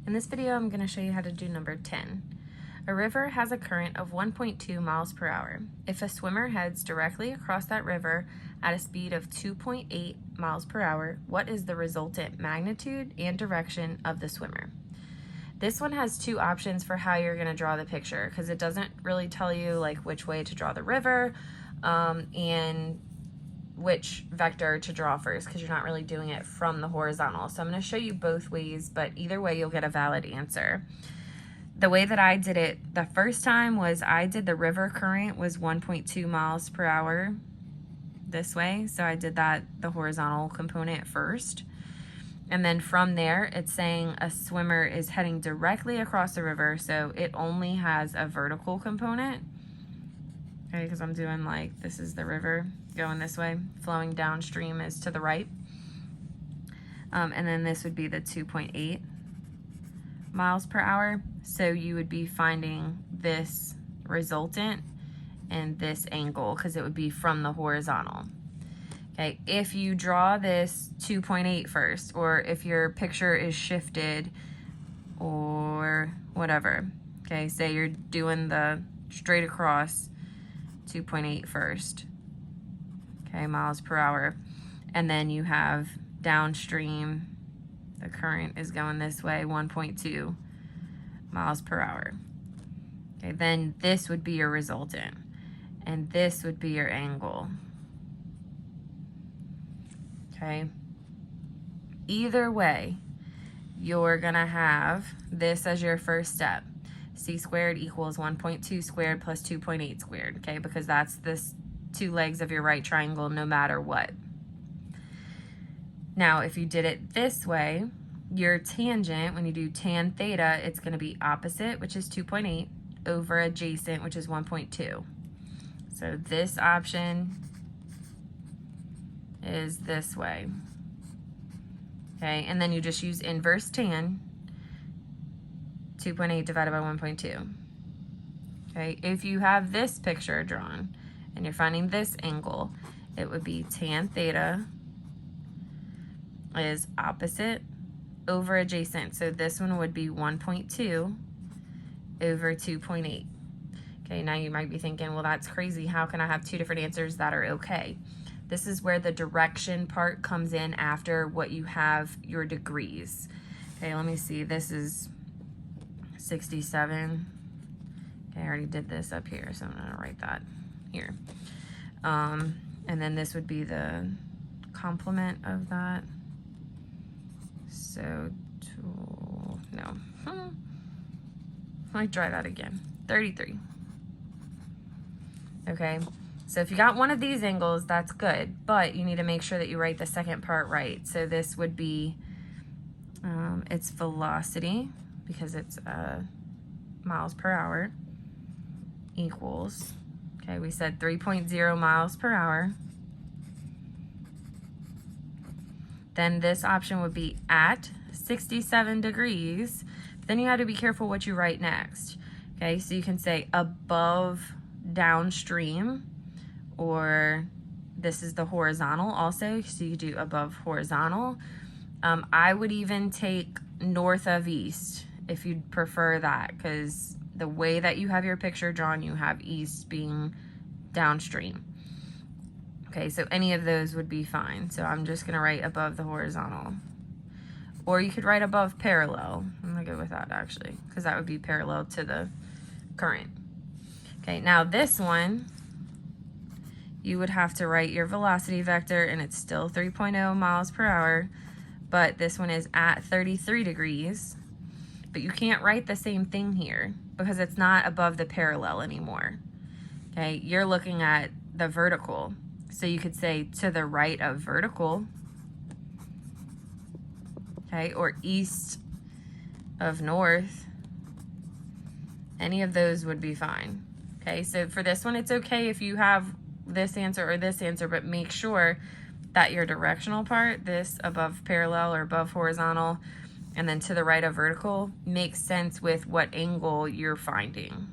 In this video, I'm going to show you how to do number 10. A river has a current of 1.2 miles per hour. If a swimmer heads directly across that river at a speed of 2.8 miles per hour, what is the resultant magnitude and direction of the swimmer? This one has two options for how you're going to draw the picture, because it doesn't really tell you like which way to draw the river and which vector to draw first, because you're not really doing it from the horizontal. So I'm going to show you both ways, but either way you'll get a valid answer. The way that I did it the first time was I did the river current was 1.2 miles per hour this way. So I did that, the horizontal component first. And then from there, it's saying a swimmer is heading directly across the river, so it only has a vertical component. Okay, because I'm doing like, this is the river going this way, flowing downstream is to the right. And then this would be the 2.8 miles per hour. So you would be finding this resultant and this angle, because it would be from the horizontal. Okay, if you draw this 2.8 first, or if your picture is shifted or whatever, okay, say you're doing the straight across 2.8 first, okay, miles per hour, and then you have downstream, the current is going this way, 1.2 miles per hour. Okay, then this would be your resultant, and this would be your angle. Okay, either way, you're gonna have this as your first step. C squared equals 1.2 squared plus 2.8 squared, okay, because that's this two legs of your right triangle no matter what. Now, if you did it this way, your tangent, when you do tan theta, it's gonna be opposite, which is 2.8, over adjacent, which is 1.2. So this option is this way. Okay, and then you just use inverse tan, 2.8 divided by 1.2. Okay, if you have this picture drawn and you're finding this angle, it would be tan theta is opposite over adjacent. So this one would be 1.2 over 2.8. Okay, now you might be thinking, well, that's crazy. How can I have two different answers that are okay? This is where the direction part comes in after what you have your degrees. Okay, let me see. This is 67. Okay, I already did this up here, so I'm gonna write that here. And then this would be the complement of that. So, no. Let me try that again. 33. Okay. So if you got one of these angles, that's good, but you need to make sure that you write the second part right. So this would be its velocity, because it's miles per hour, equals, okay, we said 3.0 miles per hour. Then this option would be at 67 degrees. Then you have to be careful what you write next. Okay, so you can say above downstream, or this is the horizontal also, so you do above horizontal. I would even take north of east if you'd prefer that, because the way that you have your picture drawn, you have east being downstream. Okay, so any of those would be fine. So I'm just gonna write above the horizontal. Or you could write above parallel. I'm gonna go with that actually, because that would be parallel to the current. Okay, now this one, you would have to write your velocity vector, and it's still 3.0 miles per hour, but this one is at 33 degrees. But you can't write the same thing here because it's not above the parallel anymore. Okay, you're looking at the vertical. So you could say to the right of vertical, okay, or east of north. Any of those would be fine. Okay, so for this one, it's okay if you have this answer or this answer, but make sure that your directional part, this above parallel or above horizontal, and then to the right of vertical, makes sense with what angle you're finding.